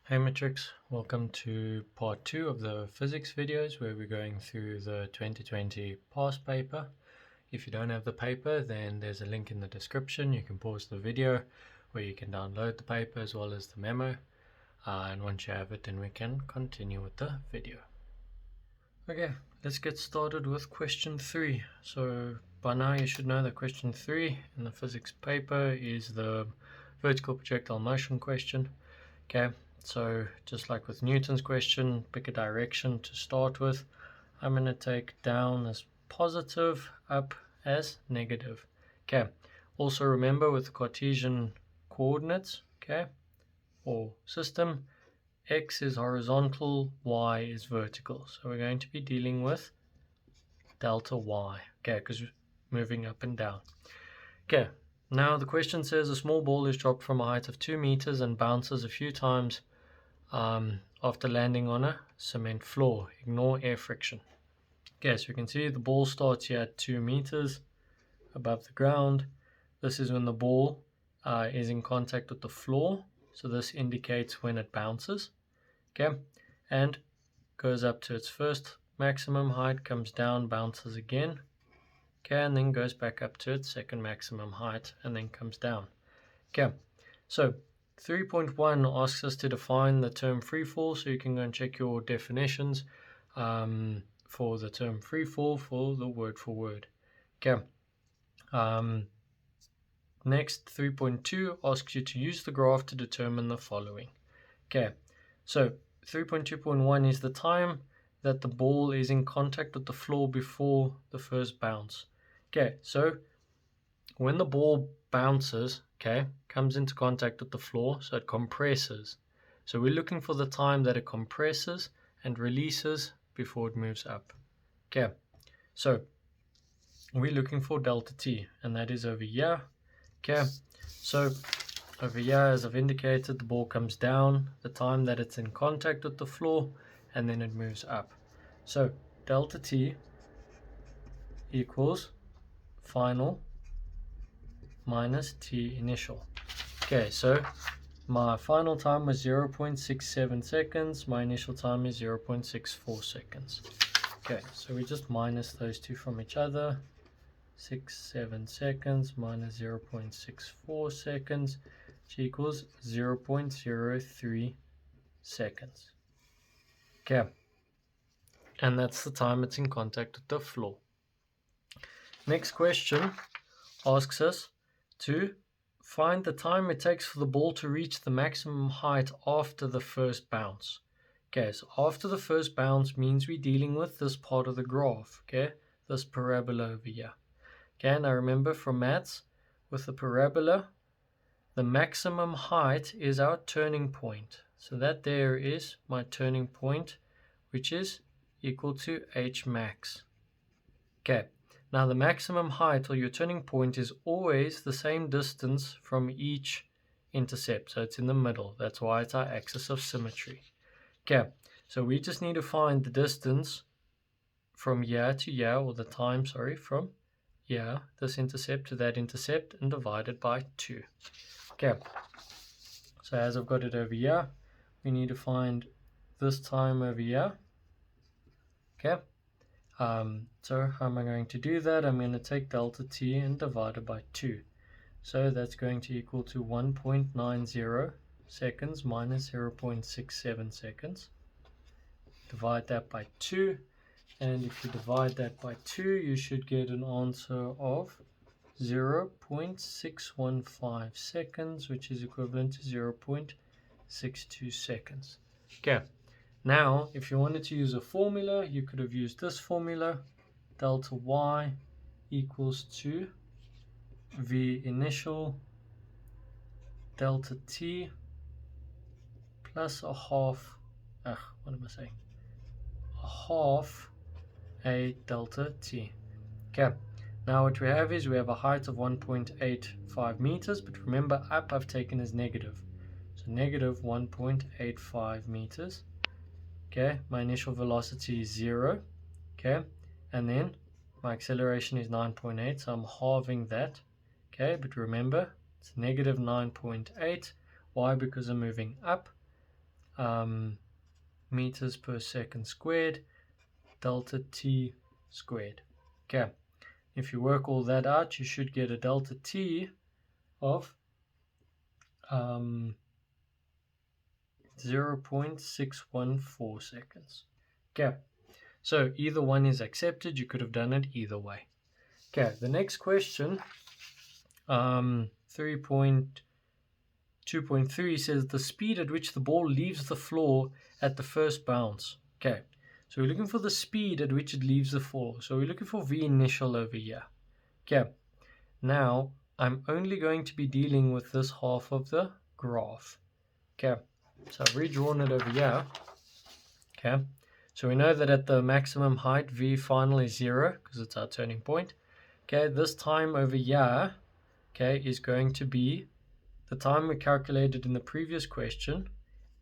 Hey Matrix, welcome to part 2 of the physics videos where we're going through the 2020 past paper. If you don't have the paper, then there's a link in the description. You can pause the video where you can download the paper as well as the memo. And once you have it, then we can continue with the video. Okay, let's get started with question 3. So by now you should know that question 3 in the physics paper is the vertical projectile motion question. Okay, so just like with Newton's question, pick a direction to start with. I'm going to take down as positive, up as negative. Okay, also remember with the Cartesian coordinates, okay, or system, x is horizontal, y is vertical. So we're going to be dealing with delta y, okay, because we're moving up and down. Okay, now the question says a small ball is dropped from a height of 2 meters and bounces a few times after landing on a cement floor. Ignore air friction. Okay, so you can see the ball starts here at 2 meters above the ground. This is when the ball is in contact with the floor. So this indicates when it bounces. Okay, and goes up to its first maximum height, comes down, bounces again. Okay, and then goes back up to its second maximum height and then comes down. Okay, so 3.1 asks us to define the term freefall, so you can go and check your definitions for the term freefall for the word for word. Okay. Next, 3.2 asks you to use the graph to determine the following. Okay, so 3.2.1 is the time that the ball is in contact with the floor before the first bounce. Okay, so when the ball bounces, okay, comes into contact with the floor, so it compresses. So we're looking for the time that it compresses and releases before it moves up. Okay, so we're looking for delta t, and that is over here. Okay, so over here, as I've indicated, the ball comes down, the time that it's in contact with the floor, and then it moves up. So delta t equals final minus t initial. Okay, so my final time was 0.67 seconds, my initial time is 0.64 seconds. Okay, so we just minus those two from each other. 67 seconds minus 0.64 seconds, which equals 0.03 seconds. Okay, and that's the time it's in contact with the floor. Next question asks us to find the time it takes for the ball to reach the maximum height after the first bounce. Okay, so after the first bounce means we're dealing with this part of the graph, okay, this parabola over here. Okay, now remember from maths, with the parabola, the maximum height is our turning point. So that there is my turning point, which is equal to h max. Okay, now the maximum height or your turning point is always the same distance from each intercept. So it's in the middle. That's why it's our axis of symmetry. Okay, so we just need to find the distance from here to here, or the time, sorry, from here, this intercept to that intercept, and divide it by 2. Okay, so as I've got it over here, we need to find this time over here. Okay, so how am I going to do that? I'm going to take delta t and divide it by 2. So that's going to equal to 1.90 seconds minus 0.67 seconds. Divide that by 2. And if you divide that by 2, you should get an answer of 0.615 seconds, which is equivalent to 0.62 seconds. Okay, now if you wanted to use a formula, you could have used this formula. Delta y equals to v initial delta t plus a half, what am I saying? A half a delta t. Okay, now what we have is we have a height of 1.85 meters, but remember up I've taken as negative, so negative 1.85 meters. Okay, my initial velocity is 0. Okay, and then my acceleration is 9.8, so I'm halving that. Okay, but remember it's negative 9.8. Why? Because I'm moving up. meters per second squared delta t squared. Okay, if you work all that out, you should get a delta t of 0.614 seconds. Okay, so either one is accepted. You could have done it either way. Okay, the next question, 3.2.3 says the speed at which the ball leaves the floor at the first bounce. Okay, so we're looking for the speed at which it leaves the floor. So we're looking for v initial over here. Okay, now I'm only going to be dealing with this half of the graph. Okay, so I've redrawn it over here. Okay, so we know that at the maximum height v final is 0 because it's our turning point. Okay, this time over here, okay, is going to be the time we calculated in the previous question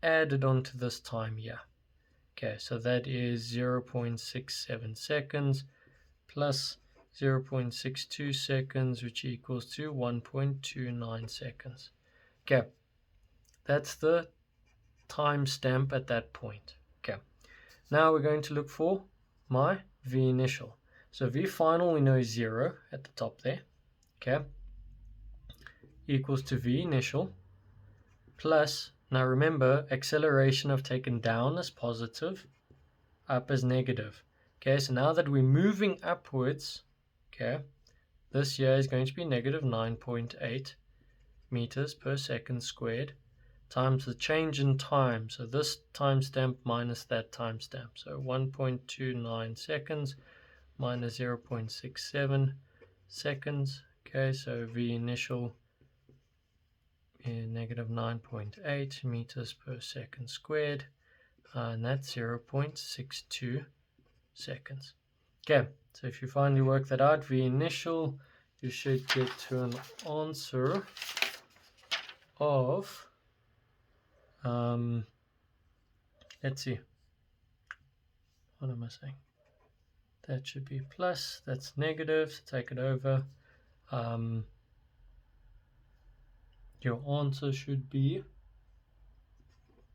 added onto this time here. Okay, so that is 0.67 seconds plus 0.62 seconds, which equals to 1.29 seconds. Okay, that's the timestamp at that point. Okay, now we're going to look for my v initial. So v final we know is 0 at the top there. Okay, equals to v initial plus, now remember, acceleration I've taken down as positive, up as negative. Okay, so now that we're moving upwards, okay, this here is going to be negative 9.8 meters per second squared times the change in time. So this timestamp minus that timestamp. So 1.29 seconds minus 0.67 seconds. Okay, so v initial is negative 9.8 meters per second squared, and that's 0.62 seconds. Okay, so if you finally work that out, v initial, you should get to an answer of let's see, what am I saying? That should be plus, that's negative, so take it over. Your answer should be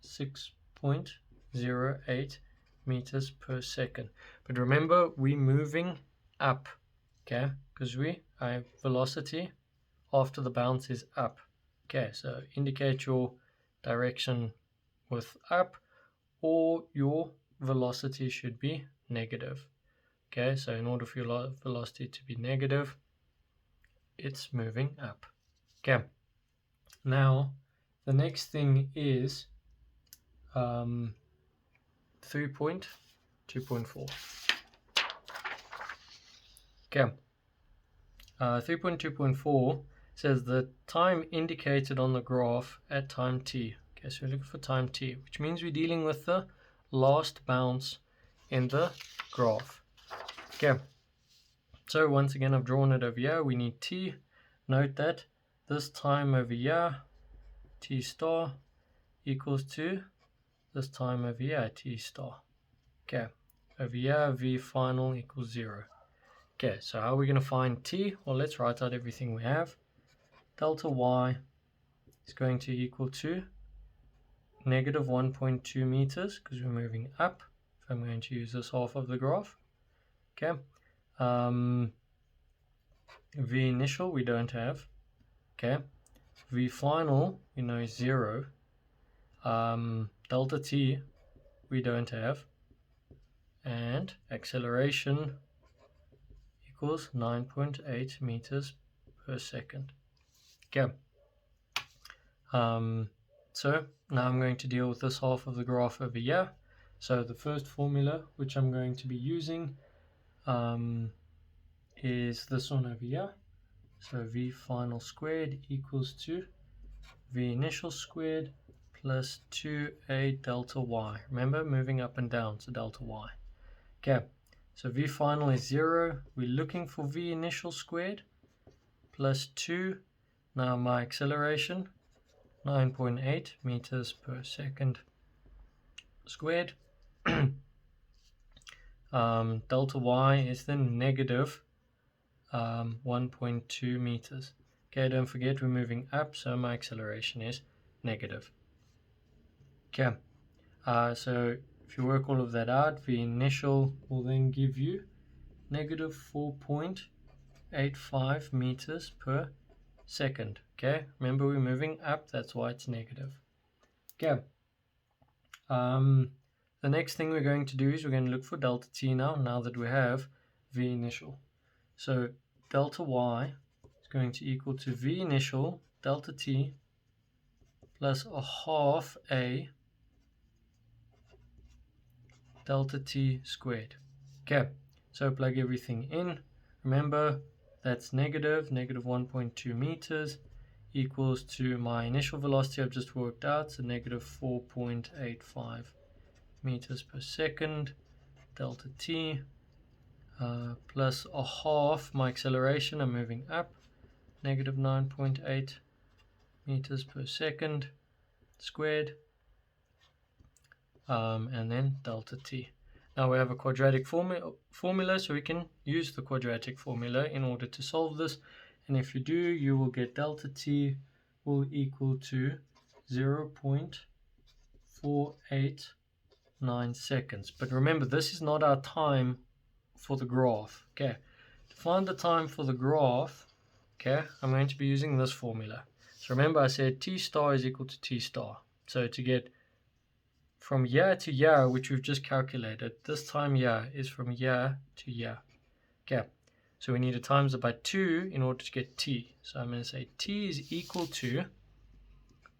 6.08 meters per second. But remember, we're moving up, okay, because our velocity after the bounce is up. Okay, so indicate your direction with up, or your velocity should be negative. Okay, so in order for your velocity to be negative, it's moving up. Okay, now the next thing is 3.2.4. Okay, 3.2.4 says the time indicated on the graph at time t. Okay, so we're looking for time t, which means we're dealing with the last bounce in the graph. Okay, so once again I've drawn it over here. We need t. Note that this time over here, t star, equals to this time over here, t star. Okay, over here v final equals 0. Okay, so how are we going to find t? Well, let's write out everything we have. Delta y is going to equal to negative 1.2 meters because we're moving up. If I'm going to use this half of the graph. Okay, v initial we don't have. Okay, v final we know is 0. Delta t we don't have, and acceleration equals 9.8 meters per second. Okay, so now I'm going to deal with this half of the graph over here. So the first formula which I'm going to be using is this one over here. So v final squared equals to v initial squared plus 2a delta y. Remember, moving up and down, so delta y. Okay, so v final is 0. We're looking for v initial squared plus 2. Now my acceleration, 9.8 meters per second squared. Delta y is then negative 1.2 meters. Okay, don't forget we're moving up, so my acceleration is negative. Okay, So if you work all of that out, V initial will then give you negative 4.85 meters per second. Okay, remember we're moving up, that's why it's negative. Okay, the next thing we're going to do is we're going to look for delta t now that we have V initial. So delta y is going to equal to V initial delta t plus a half a delta t squared. Okay, so plug everything in. Remember, that's negative 1.2 meters equals to my initial velocity I've just worked out, so negative 4.85 meters per second, delta t, plus a half my acceleration, I'm moving up, negative 9.8 meters per second squared, and then delta t. Now we have a quadratic formula, so we can use the quadratic formula in order to solve this. And if you do, you will get delta t will equal to 0.489 seconds. But remember, this is not our time for the graph. Okay, to find the time for the graph, okay, I'm going to be using this formula. So remember, I said t star is equal to t star. So to get from year to year, which we've just calculated, this time year is from year to year. Okay, so we need to times it by 2 in order to get t. So I'm going to say t is equal to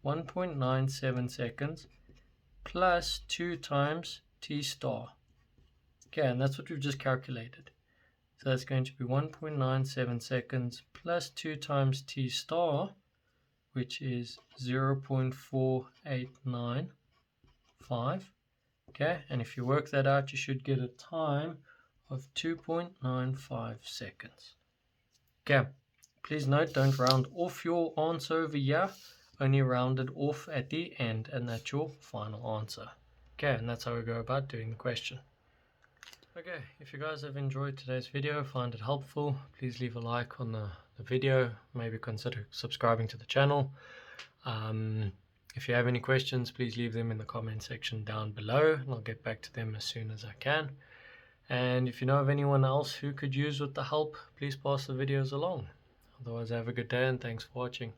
1.97 seconds plus 2 times t star. Okay, and that's what we've just calculated. So that's going to be 1.97 seconds plus 2 times t star, which is 0.4895. Okay, and if you work that out, you should get a time of 2.95 seconds. Okay, please note, don't round off your answer over here, only round it off at the end, and that's your final answer. Okay, and that's how we go about doing the question. Okay, if you guys have enjoyed today's video, find it helpful, please leave a like on the video, maybe consider subscribing to the channel. If you have any questions, please leave them in the comment section down below, and I'll get back to them as soon as I can. And if you know of anyone else who could use with the help, please pass the videos along. Otherwise, have a good day and thanks for watching.